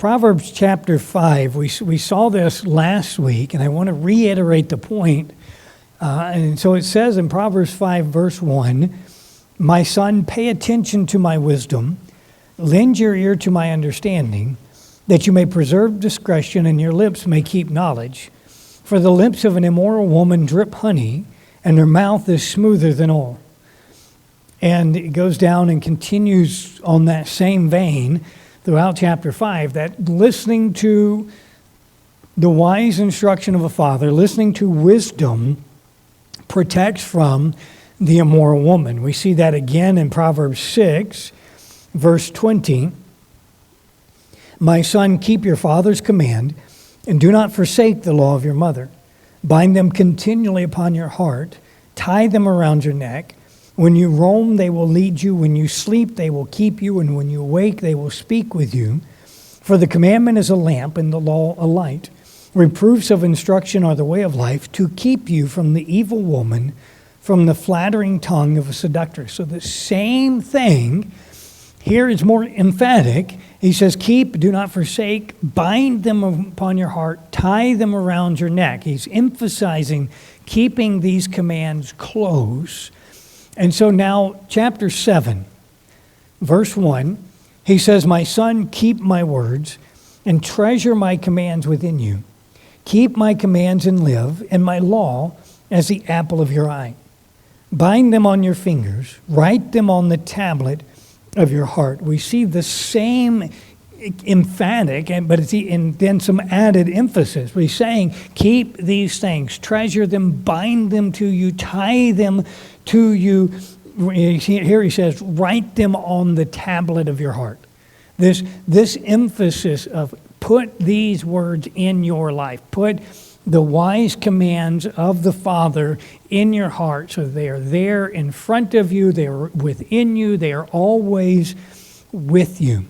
Proverbs chapter 5, we saw this last week, and I want to reiterate the point. And so it says in Proverbs 5, verse 1, "My son, pay attention to my wisdom, lend your ear to my understanding, that you may preserve discretion and your lips may keep knowledge. For the lips of an immoral woman drip honey, and her mouth is smoother than oil." And it goes down and continues on that same vein throughout chapter 5, that listening to the wise instruction of a father, listening to wisdom, protects from the immoral woman. We see that again in Proverbs 6, verse 20. "My son, keep your father's command, and do not forsake the law of your mother. Bind them continually upon your heart, tie them around your neck. When you roam, they will lead you. When you sleep, they will keep you. And when you awake, they will speak with you. For the commandment is a lamp, and the law a light. Reproofs of instruction are the way of life, to keep you from the evil woman, from the flattering tongue of a seductress." So the same thing here is more emphatic. He says, keep, do not forsake, bind them upon your heart, tie them around your neck. He's emphasizing keeping these commands close. And so now, chapter 7, verse 1, he says, "My son, keep my words and treasure my commands within you. Keep my commands and live, and my law as the apple of your eye. Bind them on your fingers, write them on the tablet of your heart." We see the same emphatic, but it's and then some added emphasis. He's saying, keep these things, treasure them, bind them to you, tie them to you. Here he says, write them on the tablet of your heart. This emphasis of put these words in your life. Put the wise commands of the Father in your heart, so they are there in front of you, they are within you, they are always with you.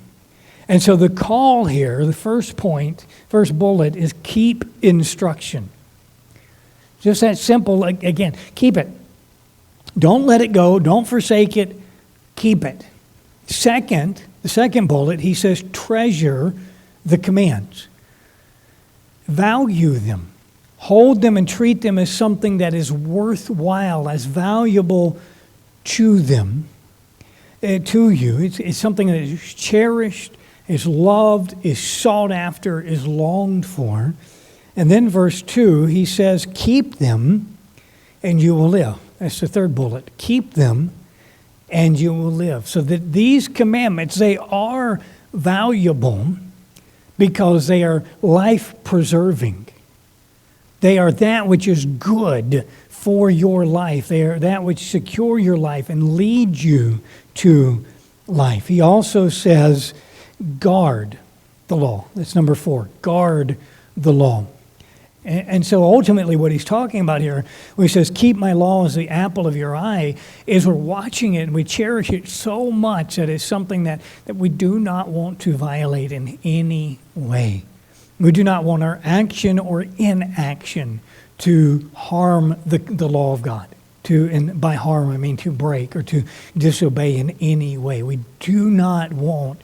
And so the call here, the first point, first bullet, is keep instruction. Just that simple. Again, keep it. Don't let it go. Don't forsake it. Keep it. Second, the second bullet, he says, treasure the commands. Value them. Hold them and treat them as something that is worthwhile, as valuable to them, to you. It's something that is cherished, is loved, is sought after, is longed for. And then verse 2, he says, keep them and you will live. That's the third bullet. Keep them and you will live. So that these commandments, they are valuable because they are life-preserving. They are that which is good for your life. They are that which secure your life and lead you to life. He also says, guard the law. That's number 4. Guard the law. And so ultimately what he's talking about here, when he says, keep my law as the apple of your eye, is we're watching it and we cherish it so much that it's something that we do not want to violate in any way. We do not want our action or inaction to harm the law of God. And by harm, I mean to break or to disobey in any way. We do not want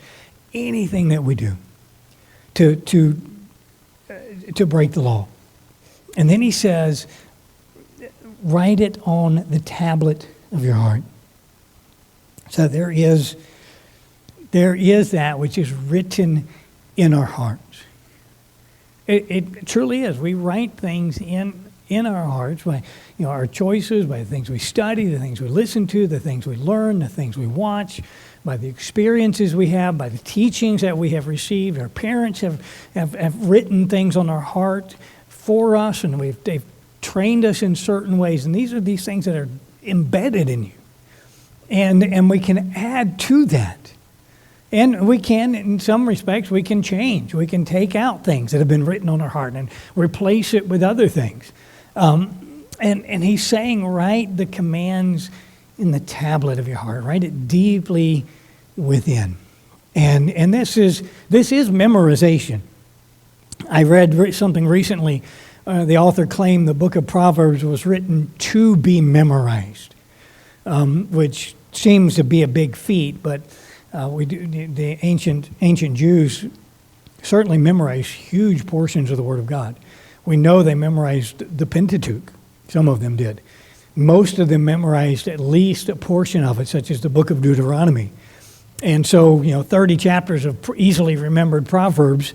anything that we do to break the law. And then he says, write it on the tablet of your heart. So there is that which is written in our hearts. It truly is. We write things in our hearts by our choices, by the things we study, the things we listen to, the things we learn, the things we watch, by the experiences we have, by the teachings that we have received. Our parents have written things on our heart for us, and they've trained us in certain ways. And these are these things that are embedded in you. And we can add to that. And we can, in some respects, we can change. We can take out things that have been written on our heart and replace it with other things. And he's saying, write the commands in the tablet of your heart. Write it deeply within. And this is memorization. I read something recently. The author claimed the book of Proverbs was written to be memorized, which seems to be a big feat, but the ancient Jews certainly memorized huge portions of the Word of God. We know they memorized the Pentateuch. Some of them did. Most of them memorized at least a portion of it, such as the book of Deuteronomy. And so, 30 chapters of easily remembered Proverbs,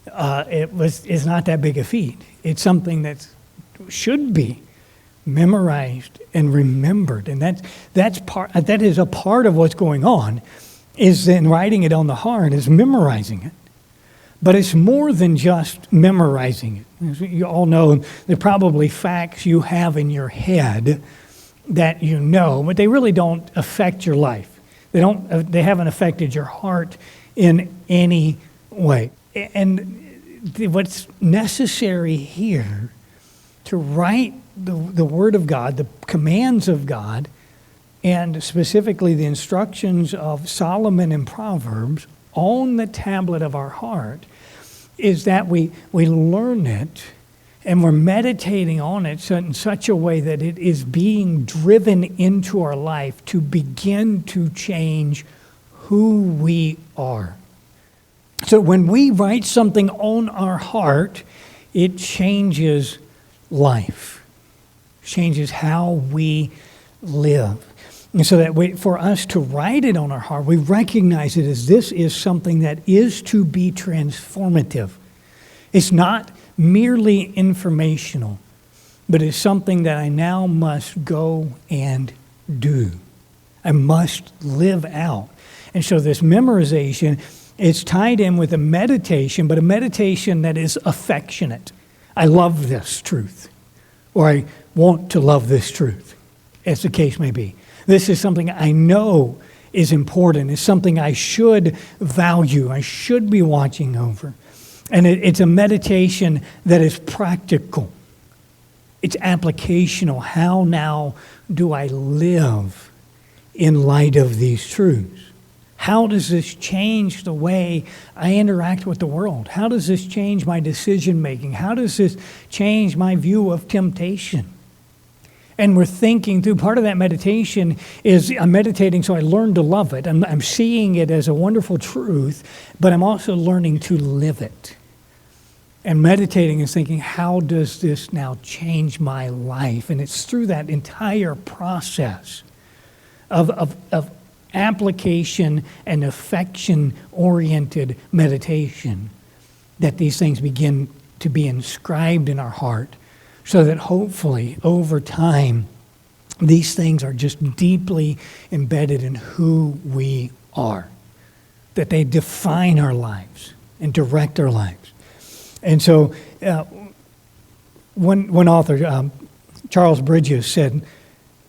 is not that big a feat. It's something that should be memorized and remembered. And that is a part of what's going on, is in writing it on the heart, is memorizing it. But it's more than just memorizing it. As you all know, there are probably facts you have in your head that you know, but they really don't affect your life. They haven't affected your heart in any way. And what's necessary here to write the Word of God, the commands of God, and specifically the instructions of Solomon in Proverbs on the tablet of our heart, is that we learn it and we're meditating on it in such a way that it is being driven into our life to begin to change who we are. So when we write something on our heart, it changes life, changes how we live. And so that for us to write it on our heart, we recognize it as this is something that is to be transformative. It's not merely informational, but it's something that I now must go and do. I must live out. And so this memorization is tied in with a meditation, but a meditation that is affectionate. I love this truth, or I want to love this truth, as the case may be. This is something I know is important. It's something I should value. I should be watching over. And it's a meditation that is practical. It's applicational. How now do I live in light of these truths? How does this change the way I interact with the world? How does this change my decision making? How does this change my view of temptation? And we're thinking through, part of that meditation is I'm meditating so I learn to love it. I'm seeing it as a wonderful truth, but I'm also learning to live it. And meditating is thinking, how does this now change my life? And it's through that entire process of application and affection-oriented meditation that these things begin to be inscribed in our heart, so that hopefully over time these things are just deeply embedded in who we are, that they define our lives and direct our lives. And so one author, Charles Bridges, said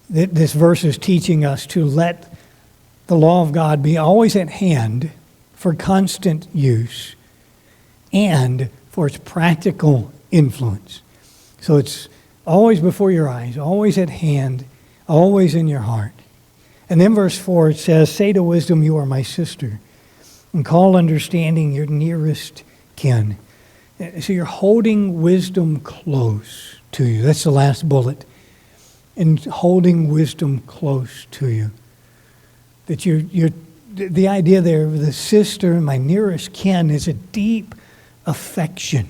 that this verse is teaching us to let the law of God be always at hand for constant use and for its practical influence. So it's always before your eyes, always at hand, always in your heart. And then verse 4, it says, "Say to wisdom, you are my sister, and call understanding your nearest kin." So you're holding wisdom close to you. That's the last bullet. And holding wisdom close to you. That the idea there of the sister, my nearest kin, is a deep affection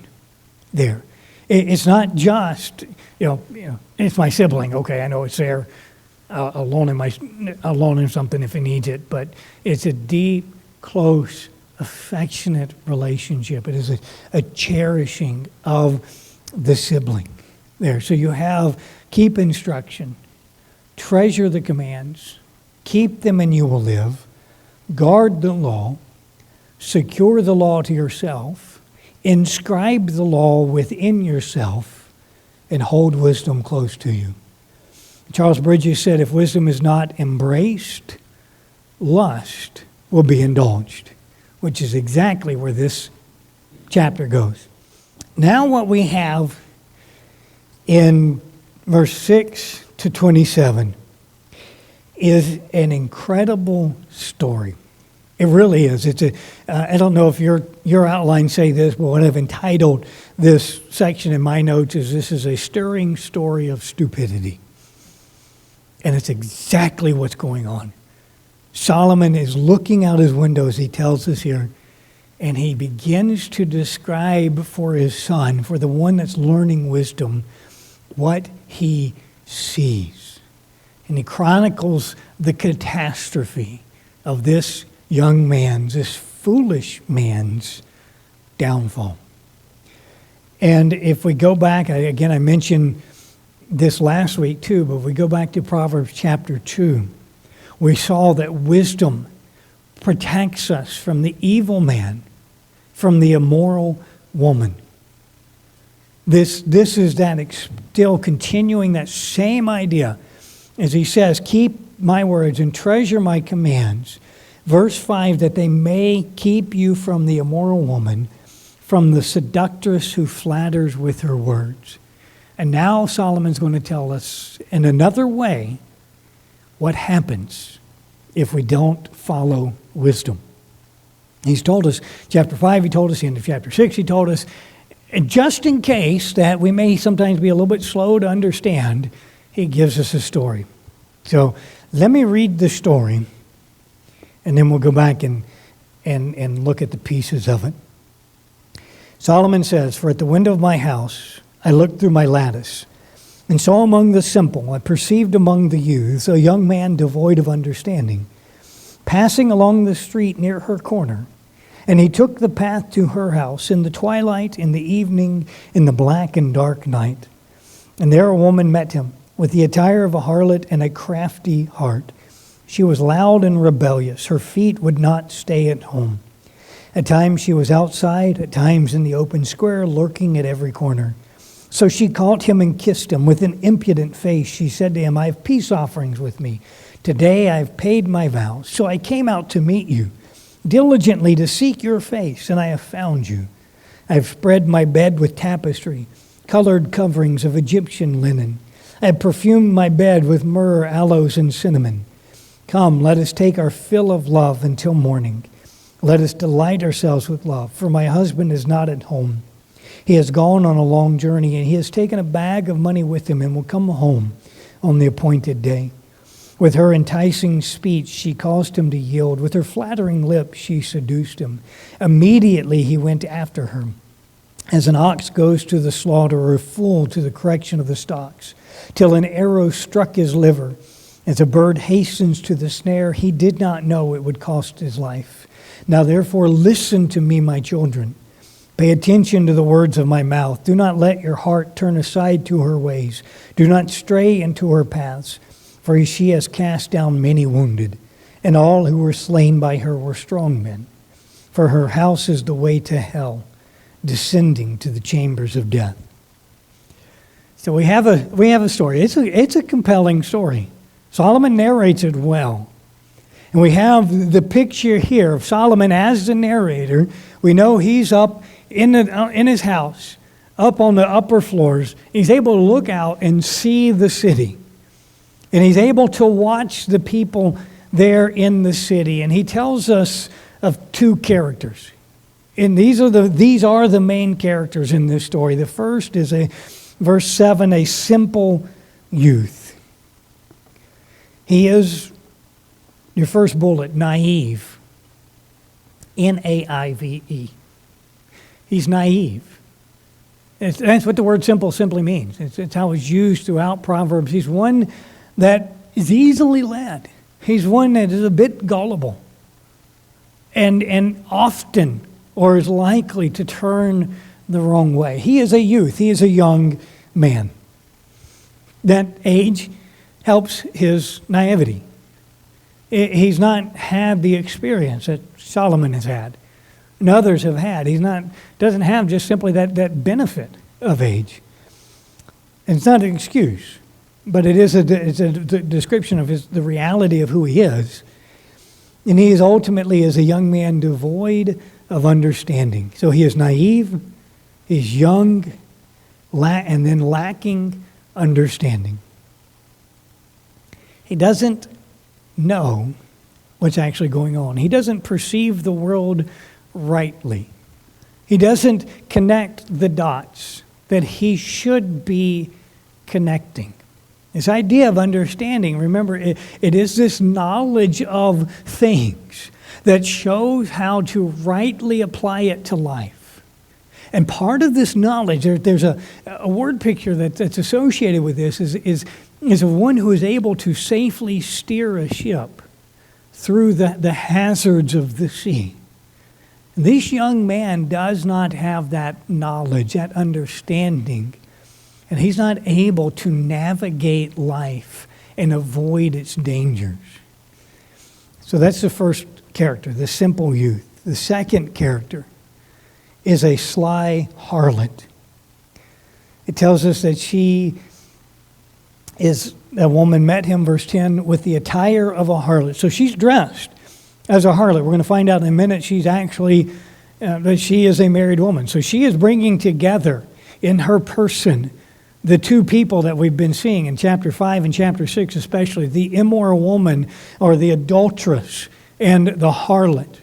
there. It's not just, it's my sibling. Okay, I know it's there. I'll loan him something if he needs it. But it's a deep, close, affectionate relationship. It is a cherishing of the sibling there. So you have keep instruction, treasure the commands, keep them and you will live, guard the law, secure the law to yourself, inscribe the law within yourself, and hold wisdom close to you. Charles Bridges said, if wisdom is not embraced, lust will be indulged, which is exactly where this chapter goes. Now what we have in verse 6 to 27 is an incredible story. It really is. I don't know if your outlines say this, but what I've entitled this section in my notes is, this is a stirring story of stupidity. And it's exactly what's going on. Solomon is looking out his window, as he tells us here, And he begins to describe for his son, for the one that's learning wisdom, what he sees. And he chronicles the catastrophe of this young man's, this foolish man's downfall. And if we go back, again, I mentioned this last week too, but if we go back to Proverbs chapter 2, we saw that wisdom protects us from the evil man, from the immoral woman. This is that still continuing that same idea. As he says, keep my words and treasure my commands. Verse 5, that they may keep you from the immoral woman, from the seductress who flatters with her words. And now Solomon's going to tell us in another way what happens if we don't follow wisdom. He's told us, chapter 5, he told us, the end of chapter 6, he told us, and just in case that we may sometimes be a little bit slow to understand, he gives us a story. So let me read the story, and then we'll go back and look at the pieces of it. Solomon says, "For at the window of my house I looked through my lattice, and saw among the simple, I perceived among the youths, a young man devoid of understanding, passing along the street near her corner. And he took the path to her house in the twilight, in the evening, in the black and dark night. And there a woman met him, with the attire of a harlot and a crafty heart. She was loud and rebellious. Her feet would not stay at home. At times she was outside, at times in the open square, lurking at every corner. So she caught him and kissed him. With an impudent face, she said to him, I have peace offerings with me. Today I have paid my vows. So I came out to meet you, diligently to seek your face, and I have found you. I have spread my bed with tapestry, colored coverings of Egyptian linen. I have perfumed my bed with myrrh, aloes, and cinnamon. Come, let us take our fill of love until morning. Let us delight ourselves with love, for my husband is not at home. He has gone on a long journey, and he has taken a bag of money with him and will come home on the appointed day. With her enticing speech, she caused him to yield. With her flattering lips, she seduced him. Immediately he went after her, as an ox goes to the slaughter, or a fool to the correction of the stocks, till an arrow struck his liver. As a bird hastens to the snare, he did not know it would cost his life. Now therefore listen to me, my children. Pay attention to the words of my mouth. Do not let your heart turn aside to her ways. Do not stray into her paths. For she has cast down many wounded, and all who were slain by her were strong men. For her house is the way to hell, descending to the chambers of death. So we have a story. It's a compelling story. Solomon narrates it well. And we have the picture here of Solomon as the narrator. We know he's up in his house, up on the upper floors. He's able to look out and see the city. And he's able to watch the people there in the city. And he tells us of two characters. And these are the main characters in this story. The first is verse 7, a simple youth. He is, your first bullet, naive. N-A-I-V-E. He's naive. That's what the word simple simply means. It's how it's used throughout Proverbs. He's one that is easily led. He's one that is a bit gullible and often or is likely to turn the wrong way. He is a youth. He is a young man. That age helps his naivety. He's not had the experience that Solomon has had and others have had. Doesn't have just simply that benefit of age. And it's not an excuse. But it's a description of the reality of who he is. And he is ultimately as a young man devoid of understanding. So he is naive, he's young, and then lacking understanding. He doesn't know what's actually going on. He doesn't perceive the world rightly. He doesn't connect the dots that he should be connecting. This idea of understanding, remember, it is this knowledge of things that shows how to rightly apply it to life. And part of this knowledge, there's a word picture that's associated with this, is of one who is able to safely steer a ship through the hazards of the sea. This young man does not have that knowledge, that understanding, and he's not able to navigate life and avoid its dangers. So that's the first character, the simple youth. The second character is a sly harlot. It tells us that she is, a woman met him, verse 10, with the attire of a harlot. So she's dressed as a harlot. We're going to find out in a minute she's actually, that she is a married woman. So she is bringing together in her person the two people that we've been seeing in chapter 5 and chapter 6 especially, the immoral woman or the adulteress and the harlot.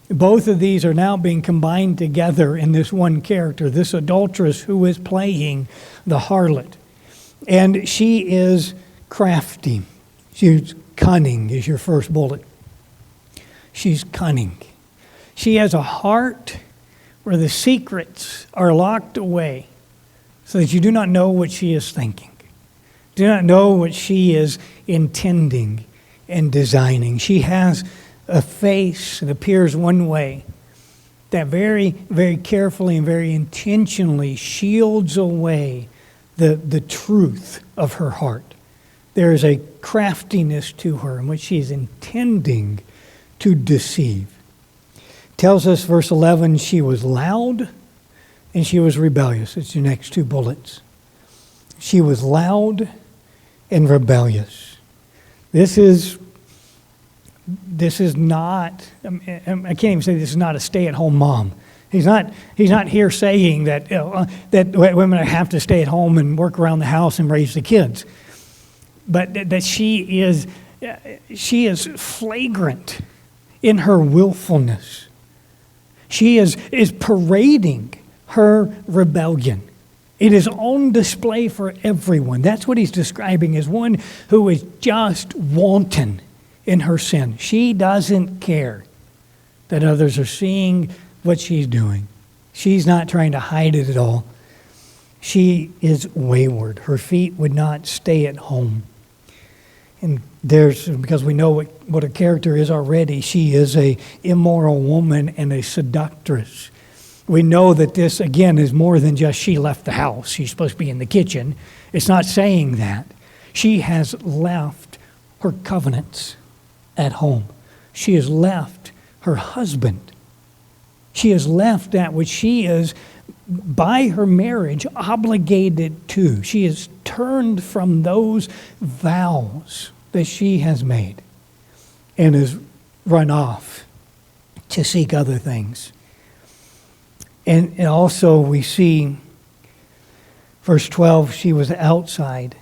Both of these are now being combined together in this one character, this adulteress who is playing the harlot. And she is crafty. She's cunning is your first bullet. She's cunning. She has a heart where the secrets are locked away so that you do not know what she is thinking. Do not know what she is intending and designing. She has a face that appears one way that very, very carefully and very intentionally shields away the truth of her heart. There is a craftiness to her in which she is intending to deceive. Tells us, verse 11, she was loud and she was rebellious. It's your next two bullets. She was loud and rebellious. This is not, I can't even say this is not a stay-at-home mom. He's not here saying that that women have to stay at home and work around the house and raise the kids, but that she is flagrant in her willfulness. She is parading her rebellion. It is on display for everyone. That's what he's describing as one who is just wanton in her sin. She doesn't care that others are seeing what she's doing. She's not trying to hide it at all. She is wayward. Her feet would not stay at home. And because we know what her character is already, she is a immoral woman and a seductress. We know that this, again, is more than just she left the house. She's supposed to be in the kitchen. It's not saying that. She has left her covenants at home. She has left her husband. She has left that which she is, by her marriage, obligated to. She has turned from those vows that she has made and has run off to seek other things. And also we see, verse 12, she was outside,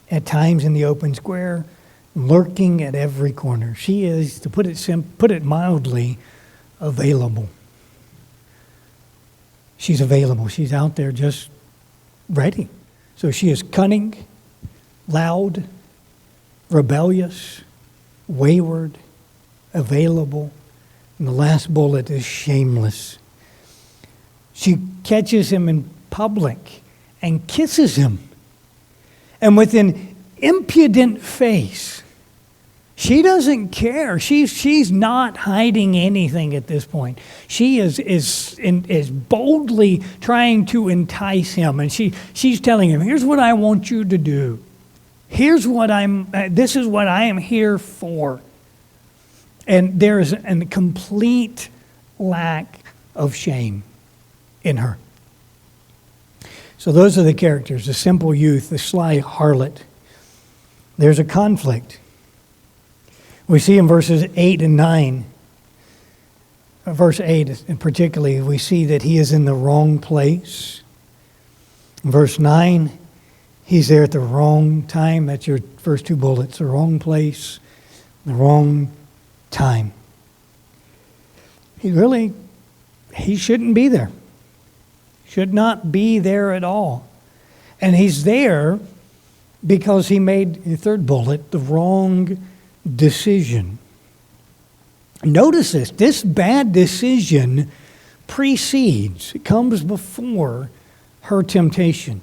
at times in the open square, lurking at every corner. She is, to put it mildly, available. She's available. She's out there just ready. So she is cunning, loud, rebellious, wayward, available. And the last bullet is shameless. She catches him in public and kisses him. And with an impudent face, she doesn't care. She's not hiding anything at this point. She is boldly trying to entice him, and she's telling him, "Here's what I want you to do. This is what I am here for." And there is a complete lack of shame in her. So those are the characters: the simple youth, the sly harlot. There's a conflict. We see in verses 8 and 9, verse 8 in particularly, we see that he is in the wrong place. In verse 9, he's there at the wrong time. That's your first two bullets: the wrong place, the wrong time. He shouldn't be there. Should not be there at all. And he's there because he made, the third bullet, the wrong decision. Notice this bad decision precedes, it comes before her temptation.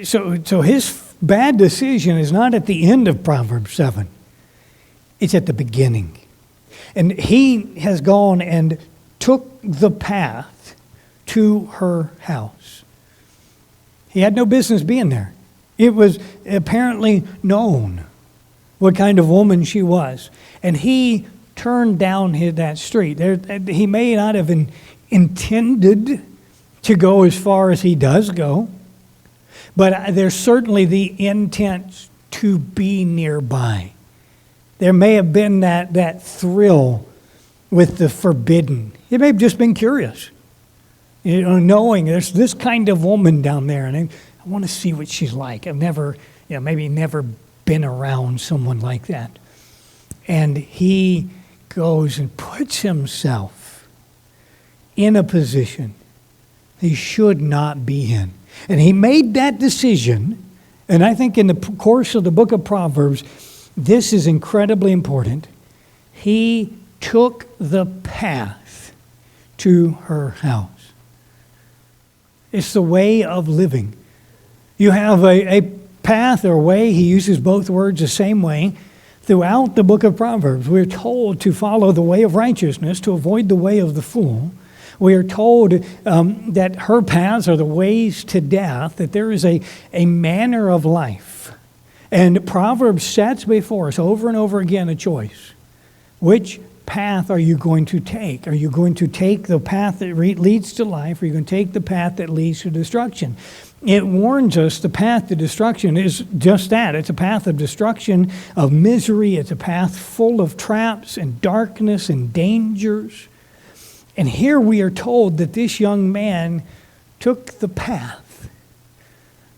So his bad decision is not at the end of Proverbs 7. It's at the beginning. And he has gone and took the path to her house. He had no business being there. It was apparently known what kind of woman she was. And he turned down that street. He may not have intended to go as far as he does go, but there's certainly the intent to be nearby. There may have been that thrill with the forbidden. He may have just been curious, knowing there's this kind of woman down there, and I want to see what she's like. I've never been around someone like that. And he goes and puts himself in a position he should not be in. And he made that decision, and I think in the course of the book of Proverbs, this is incredibly important. He took the path to her house. It's the way of living. You have a path or way, he uses both words the same way. Throughout the book of Proverbs, we're told to follow the way of righteousness, to avoid the way of the fool. We are told that her paths are the ways to death, that there is a manner of life. And Proverbs sets before us over and over again a choice. Which path are you going to take? Are you going to take the path that leads to life, or are you going to take the path that leads to destruction? It warns us the path to destruction is just that. It's a path of destruction, of misery. It's a path full of traps and darkness and dangers. And here we are told that this young man took the path.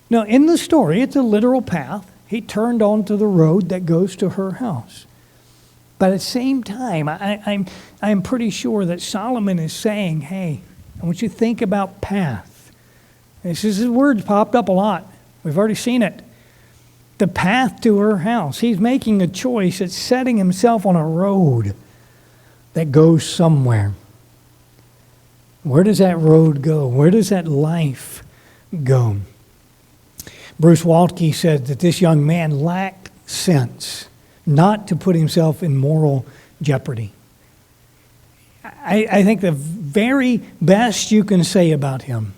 Now, in the story, it's a literal path. He turned onto the road that goes to her house. But at the same time, I'm pretty sure that Solomon is saying, hey, I want you to think about path. His words popped up a lot. We've already seen it. The path to her house. He's making a choice. It's setting himself on a road that goes somewhere. Where does that road go? Where does that life go? Bruce Waltke said that this young man lacked sense not to put himself in moral jeopardy. I think the very best you can say about him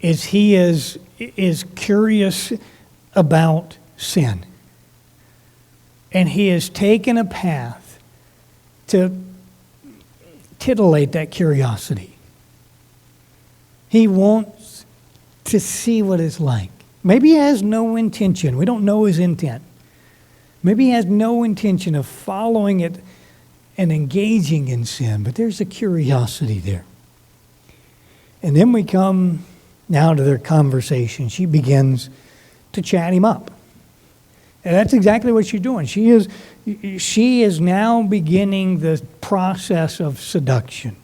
is he is curious about sin. And he has taken a path to titillate that curiosity. He wants to see what it's like. Maybe he has no intention. We don't know his intent. Maybe he has no intention of following it and engaging in sin, but there's a curiosity there. And then we come now to their conversation. She begins to chat him up. And that's exactly what she's doing. She is now beginning the process of seduction.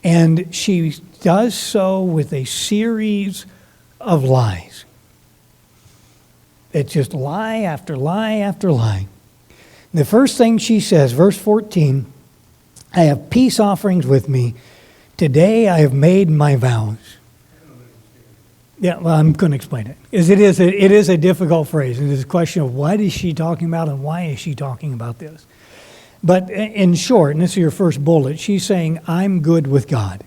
And she does so with a series of lies. It's just lie after lie after lie. The first thing she says, verse 14, I have peace offerings with me. Today I have made my vows. Yeah, well, I'm going to explain it. It is a difficult phrase. It is a question of what is she talking about and why is she talking about this? But in short, and this is your first bullet, she's saying, I'm good with God.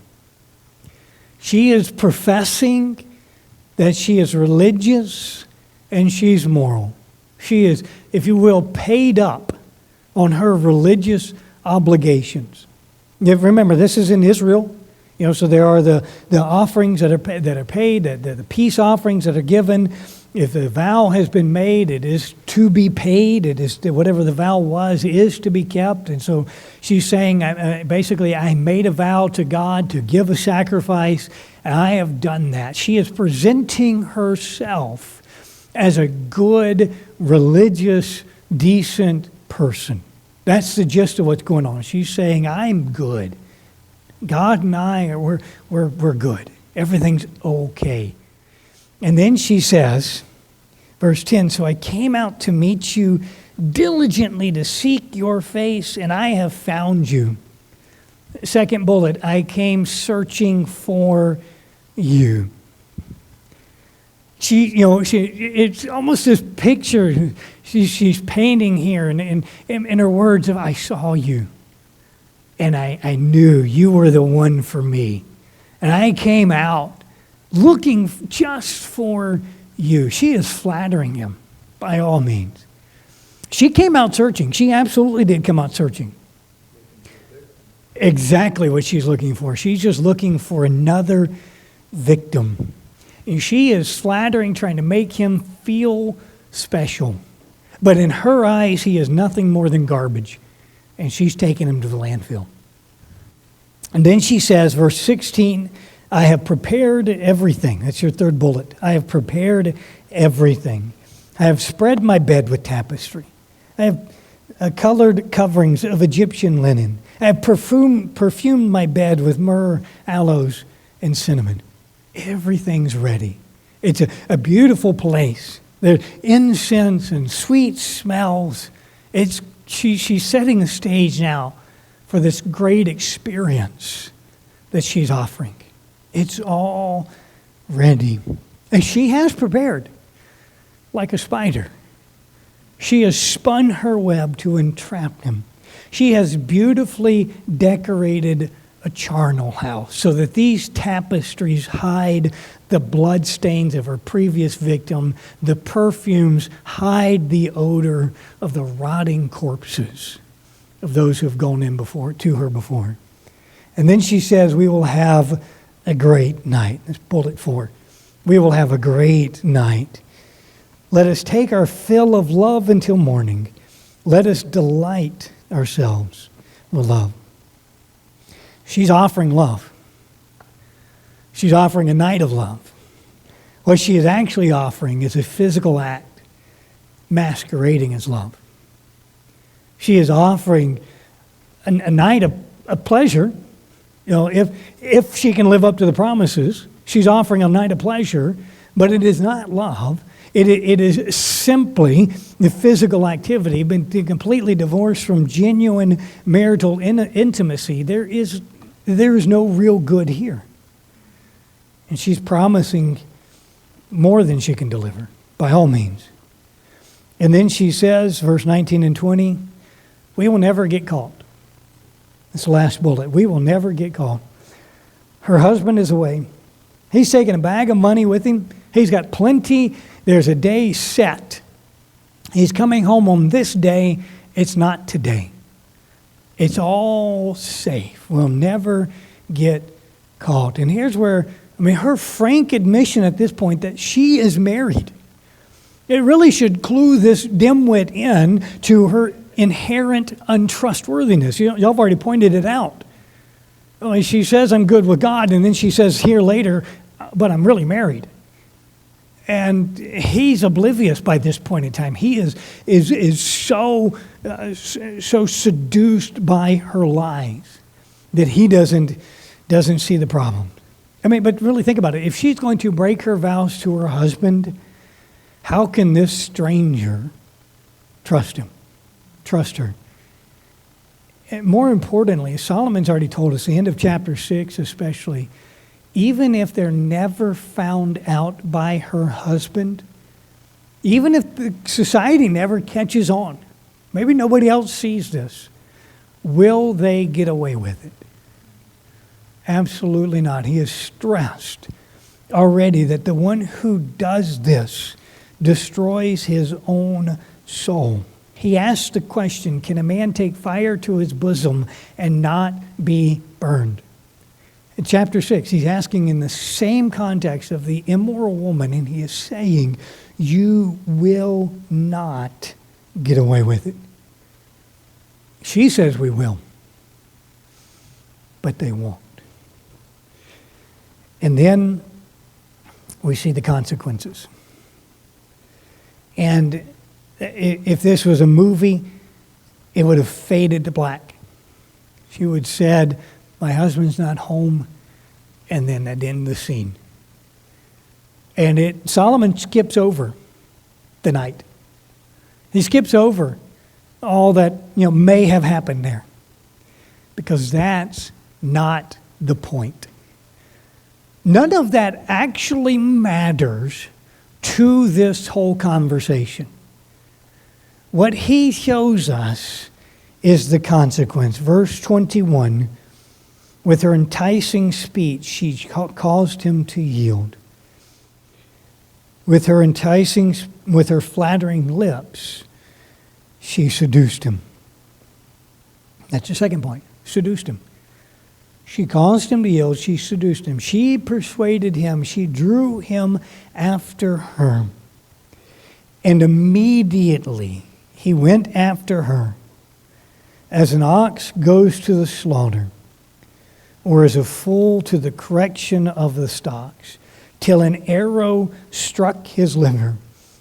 She is professing that she is religious and she's moral. She is, if you will, paid up on her religious obligations. Remember, this is in Israel. So there are the offerings that are paid, the peace offerings that are given. If the vow has been made, it is to be paid. It is whatever the vow was is to be kept. And so she's saying, basically, I made a vow to God to give a sacrifice, and I have done that. She is presenting herself as a good, religious, decent person. That's the gist of what's going on. She's saying, I'm good. God and I, we're good. Everything's okay. And then she says, verse 10, so I came out to meet you diligently to seek your face, and I have found you. Second bullet, I came searching for you. It's almost this picture she's painting here in her words of, I saw you, and I knew you were the one for me. And I came out looking just for you. She is flattering him by all means. She came out searching. She absolutely did come out searching. Exactly what she's looking for. She's just looking for another victim. And she is flattering, trying to make him feel special. But in her eyes, he is nothing more than garbage. And she's taking him to the landfill. And then she says, verse 16, I have prepared everything. That's your third bullet. I have prepared everything. I have spread my bed with tapestry. I have colored coverings of Egyptian linen. I have perfumed my bed with myrrh, aloes, and cinnamon. Everything's ready. It's a beautiful place. There's incense and sweet smells. She's setting the stage now for this great experience that she's offering. It's all ready. And she has prepared like a spider. She has spun her web to entrap him. She has beautifully decorated a charnel house so that these tapestries hide the bloodstains of her previous victim. The perfumes hide the odor of the rotting corpses of those who have gone in to her before. And then she says, we will have a great night. That's bullet 4. We will have a great night. Let us take our fill of love until morning. Let us delight ourselves with love. She's offering love. She's offering a night of love. What she is actually offering is a physical act masquerading as love. She is offering a night of pleasure. If she can live up to the promises, she's offering a night of pleasure, but it is not love. It is simply the physical activity, been completely divorced from genuine marital intimacy. There is no real good here. And she's promising more than she can deliver, by all means. And then she says, verse 19 and 20, we will never get caught. That's the last bullet. We will never get caught. Her husband is away. He's taking a bag of money with him. He's got plenty. There's a day set. He's coming home on this day. It's not today. It's all safe. We'll never get caught. And here's where, her frank admission at this point that she is married. It really should clue this dimwit in to her inherent untrustworthiness. Y'all have already pointed it out. She says, I'm good with God, and then she says here later, but I'm really married. And he's oblivious by this point in time. He is so seduced by her lies that he doesn't see the problem. But really think about it. If she's going to break her vows to her husband, how can this stranger trust her? And more importantly, Solomon's already told us, the end of chapter 6 especially, even if they're never found out by her husband, even if the society never catches on, maybe nobody else sees this, will they get away with it? Absolutely not. He is stressed already that the one who does this destroys his own soul. He asks the question, can a man take fire to his bosom and not be burned? In chapter 6, he's asking in the same context of the immoral woman, and he is saying, you will not get away with it. She says we will, but they won't. And then we see the consequences. And if this was a movie, it would have faded to black. She would have said, my husband's not home, and then that'd end the scene. And Solomon skips over the night. He skips over all that may have happened there, because that's not the point. None of that actually matters to this whole conversation. What he shows us is the consequence. Verse 21, with her enticing speech, she caused him to yield. With her flattering lips, she seduced him. That's the second point. Seduced him. She caused him to yield. She seduced him. She persuaded him. She drew him after her. And immediately he went after her, as an ox goes to the slaughter, or as a fool to the correction of the stocks, till an arrow struck his liver,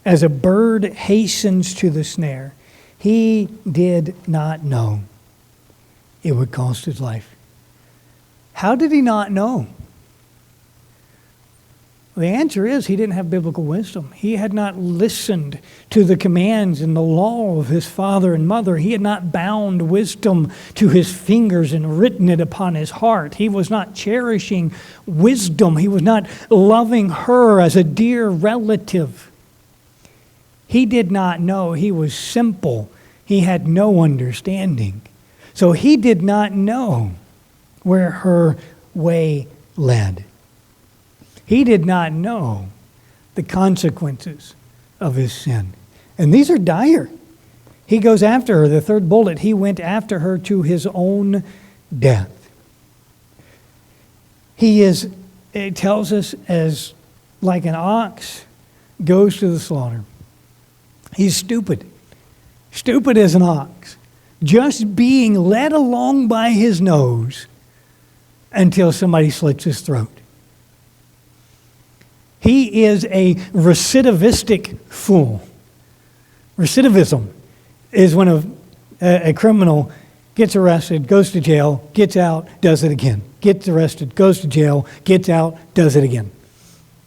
as a bird hastens to the snare. He did not know it would cost his life. How did he not know? The answer is he didn't have biblical wisdom. He had not listened to the commands and the law of his father and mother. He had not bound wisdom to his fingers and written it upon his heart. He was not cherishing wisdom. He was not loving her as a dear relative. He did not know. He was simple. He had no understanding. So he did not know where her way led. He did not know the consequences of his sin. And these are dire. He goes after her. The third bullet, he went after her to his own death. It tells us, as like an ox goes to the slaughter. He's stupid. Stupid as an ox. Just being led along by his nose until somebody slits his throat. He is a recidivistic fool. Recidivism is when a criminal gets arrested, goes to jail, gets out, does it again. Gets arrested, goes to jail, gets out, does it again.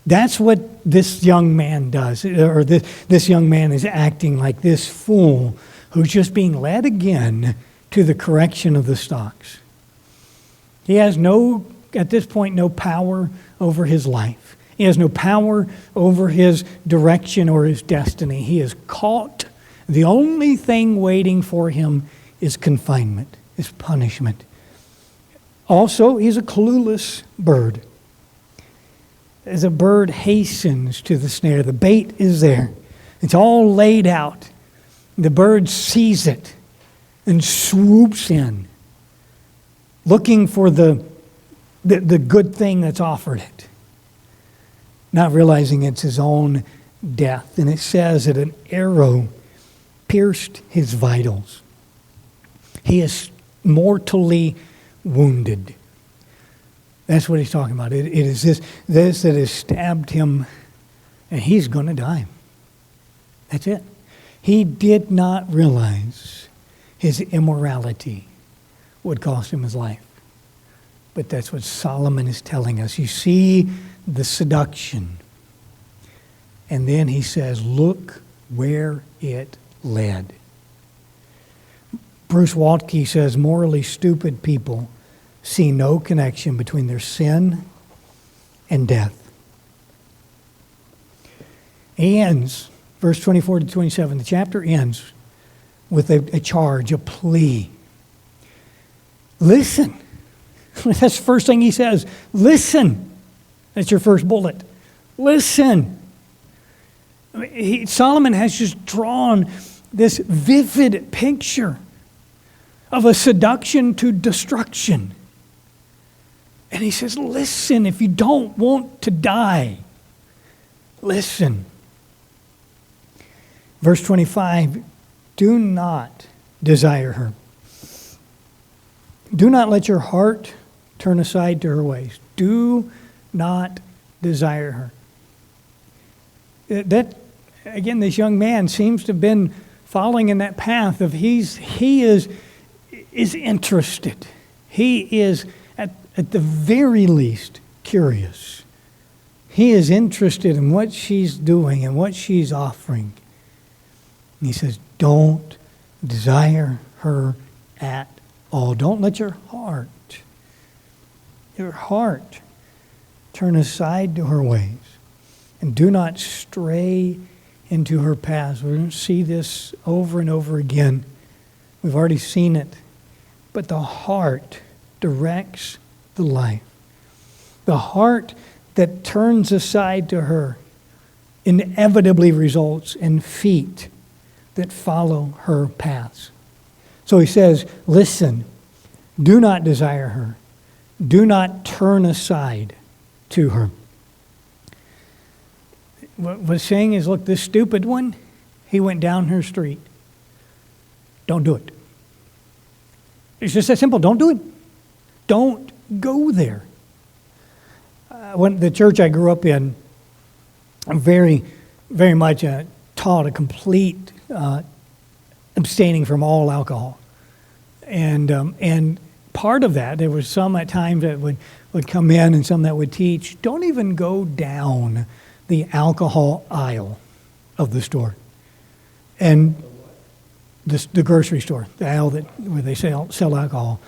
That's what this young man does, or this young man is acting like this fool who's just being led again to the correction of the stocks. He has at this point, no power over his life. He has no power over his direction or his destiny. He is caught. The only thing waiting for him is confinement, is punishment. Also, he's a clueless bird. As a bird hastens to the snare, the bait is there. It's all laid out. The bird sees it and swoops in, looking for the good thing that's offered it, not realizing it's his own death. And it says that an arrow pierced his vitals. He is mortally wounded. That's what he's talking about. It is this that has stabbed him, and he's going to die. That's it. He did not realize his immorality would cost him his life. But that's what Solomon is telling us. You see the seduction. And then he says, look where it led. Bruce Waltke says, morally stupid people see no connection between their sin and death. He ends, verse 24 to 27, the chapter ends with a charge, a plea. Listen. That's the first thing he says. Listen. That's your first bullet. Listen. Solomon has just drawn this vivid picture of a seduction to destruction. And he says, listen, if you don't want to die, listen. Verse 25, do not desire her. Do not let your heart turn aside to her ways. Do not desire her. Again, this young man seems to have been following in that path of he is interested. He is at the very least curious. He is interested in what she's doing and what she's offering. And he says, don't desire her at all. Don't let your heart turn aside to her ways. And do not stray into her paths. We're going to see this over and over again. We've already seen it. But the heart directs the life. The heart that turns aside to her inevitably results in feet that follow her paths. So he says, listen, do not desire her. Do not turn aside to her. What was saying is, look, this stupid one, he went down her street. Don't do it. It's just that simple. Don't do it. Don't go there. When the church I grew up in, very, very much taught a complete abstaining from all alcohol. And part of that, there was some at times that would come in and some that would teach, don't even go down the alcohol aisle of the store. And the grocery store, the aisle where they sell alcohol.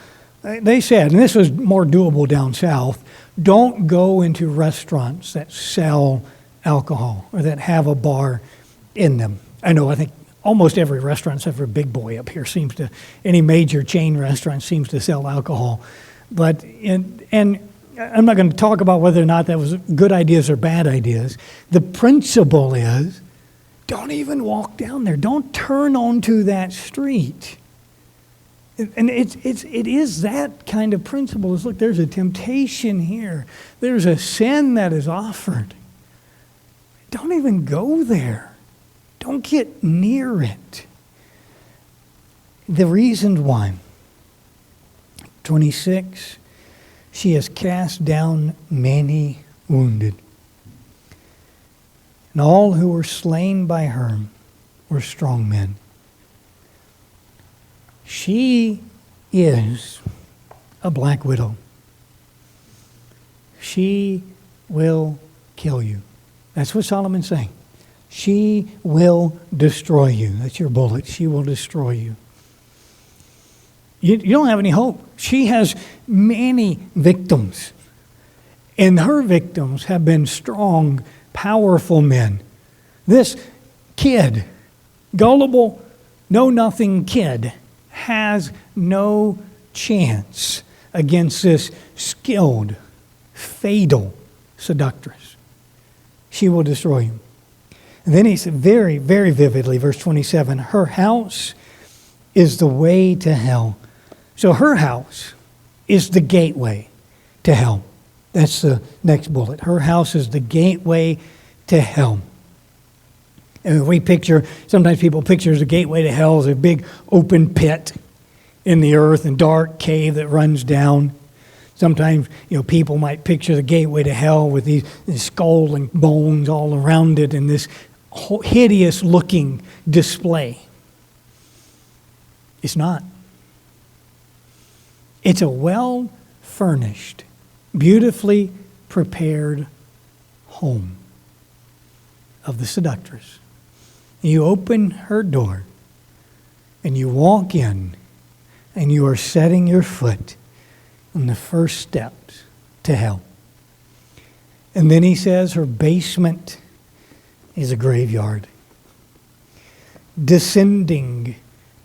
They said, and this was more doable down south, don't go into restaurants that sell alcohol or that have a bar in them. I think almost every restaurant, except for Big Boy up here, any major chain restaurant seems to sell alcohol. But, and I'm not going to talk about whether or not that was good ideas or bad ideas. The principle is, don't even walk down there. Don't turn onto that street. And it is that kind of principle. Is, look, there's a temptation here. There's a sin that is offered. Don't even go there. Don't get near it. The reason why. 26, she has cast down many wounded. And all who were slain by her were strong men. She is a black widow. She will kill you. That's what Solomon's saying. She will destroy you. That's your bullet. She will destroy you. You don't have any hope. She has many victims. And her victims have been strong, powerful men. This kid, gullible, know-nothing kid, has no chance against this skilled, fatal seductress. She will destroy him. And then he said very, very vividly, verse 27, her house is the way to hell. So her house is the gateway to hell. That's the next bullet. Her house is the gateway to hell. And sometimes people picture the gateway to hell as a big open pit in the earth and dark cave that runs down. Sometimes, people might picture the gateway to hell with these skull and bones all around it and this hideous looking display. It's not. It's a well-furnished, beautifully prepared home of the seductress. You open her door and you walk in and you are setting your foot on the first steps to hell. And then he says her basement is a graveyard. Descending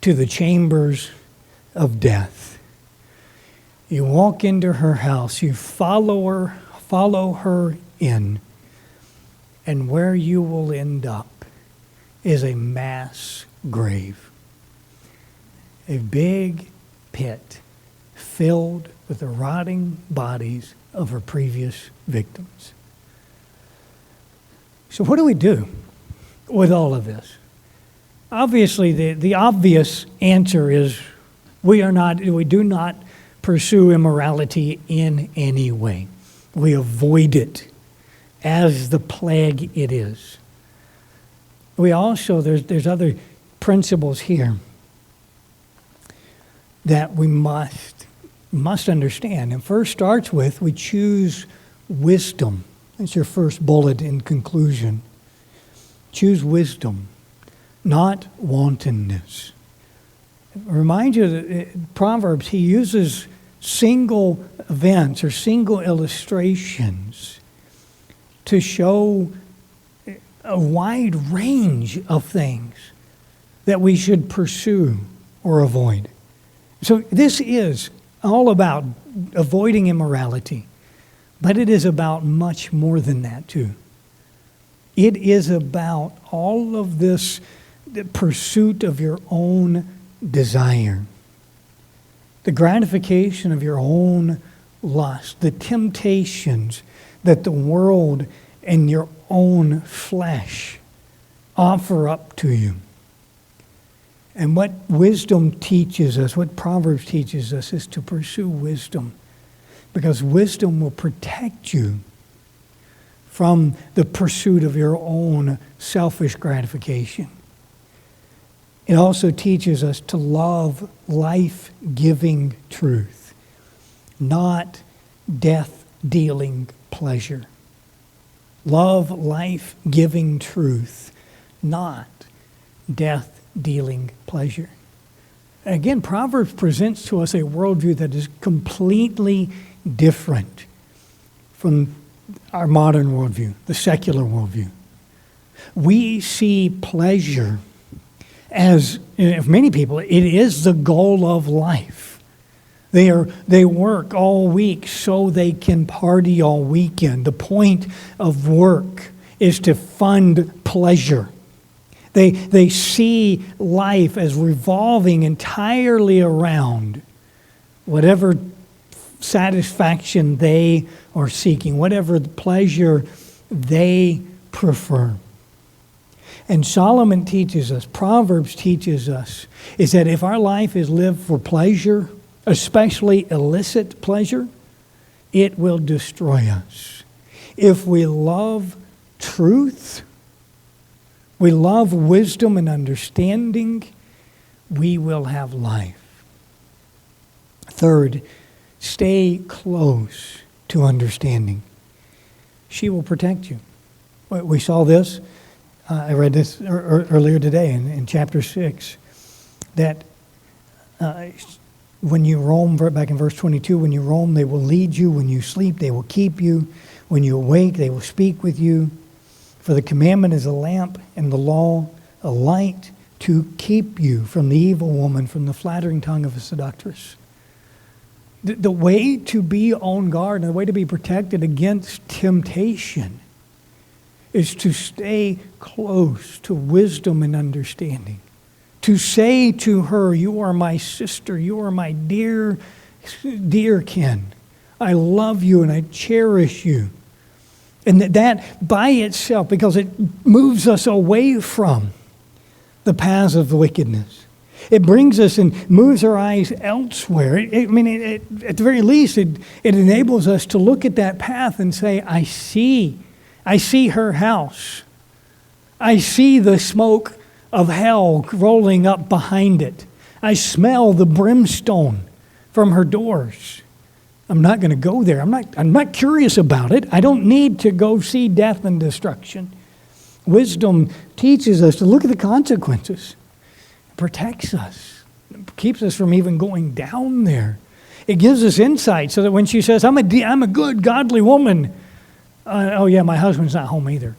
to the chambers of death. You walk into her house, you follow her in, and where you will end up is a mass grave. A big pit filled with the rotting bodies of her previous victims. So what do we do with all of this? Obviously, the obvious answer is we do not pursue immorality in any way. We avoid it as the plague it is. We also, there's other principles here that we must understand. And first starts with, we choose wisdom That's your first bullet in conclusion. Choose wisdom, not wantonness. Remind you that in Proverbs, he uses single events or single illustrations to show a wide range of things that we should pursue or avoid. So this is all about avoiding immorality, but it is about much more than that too. It is about all of this, the pursuit of your own desire, the gratification of your own lust, the temptations that the world and your own flesh offer up to you. And what wisdom teaches us, what Proverbs teaches us, is to pursue wisdom, because wisdom will protect you from the pursuit of your own selfish gratification. It also teaches us to love life-giving truth, not death-dealing pleasure. Love life-giving truth, not death-dealing pleasure. Again, Proverbs presents to us a worldview that is completely different from our modern worldview, the secular worldview. We see pleasure as, for many people, it is the goal of life. They work all week so they can party all weekend. The point of work is to fund pleasure. They see life as revolving entirely around whatever satisfaction they are seeking, whatever pleasure they prefer. And Solomon teaches us, Proverbs teaches us, is that if our life is lived for pleasure, especially illicit pleasure, it will destroy us. If we love truth, we love wisdom and understanding, we will have life. Third, stay close to understanding. She will protect you. We saw this. I read this earlier today in chapter 6, that when you roam, back in verse 22, when you roam, they will lead you. When you sleep, they will keep you. When you awake, they will speak with you. For the commandment is a lamp, and the law a light to keep you from the evil woman, from the flattering tongue of a seductress. The way to be on guard and the way to be protected against temptation is to stay close to wisdom and understanding. To say to her, you are my sister, you are my dear, dear kin. I love you and I cherish you. And that by itself, because it moves us away from the paths of the wickedness. It brings us and moves our eyes elsewhere. At the very least, it enables us to look at that path and say, I see her house. I see the smoke of hell rolling up behind it. I smell the brimstone from her doors. I'm not going to go there. I'm not curious about it. I don't need to go see death and destruction. Wisdom teaches us to look at the consequences. It protects us. It keeps us from even going down there. It gives us insight so that when she says, I'm a good, godly woman, oh yeah, my husband's not home either.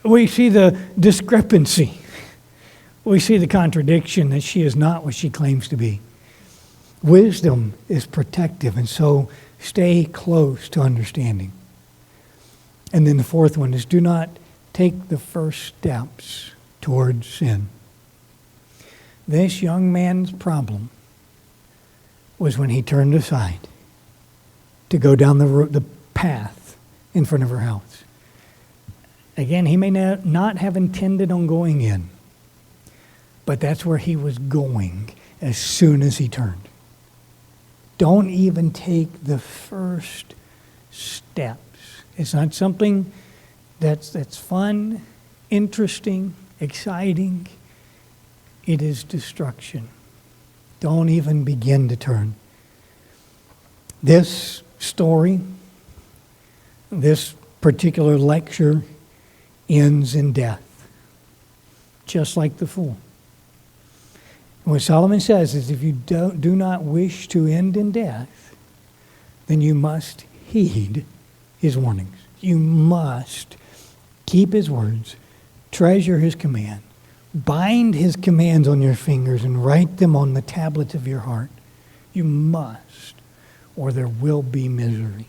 We see the discrepancy. We see the contradiction that she is not what she claims to be. Wisdom is protective, and so stay close to understanding. And then the fourth one is do not take the first steps towards sin. This young man's problem was when he turned aside to go down the path in front of her house. Again, he may not have intended on going in, but that's where he was going as soon as he turned. Don't even take the first steps. It's not something that's fun, interesting, exciting. It is destruction. Don't even begin to turn. This story, this particular lecture ends in death, just like the fool. And what Solomon says is if you do not wish to end in death, then you must heed his warnings. You must keep his words, treasure his command, bind his commands on your fingers and write them on the tablets of your heart. You must, or there will be misery.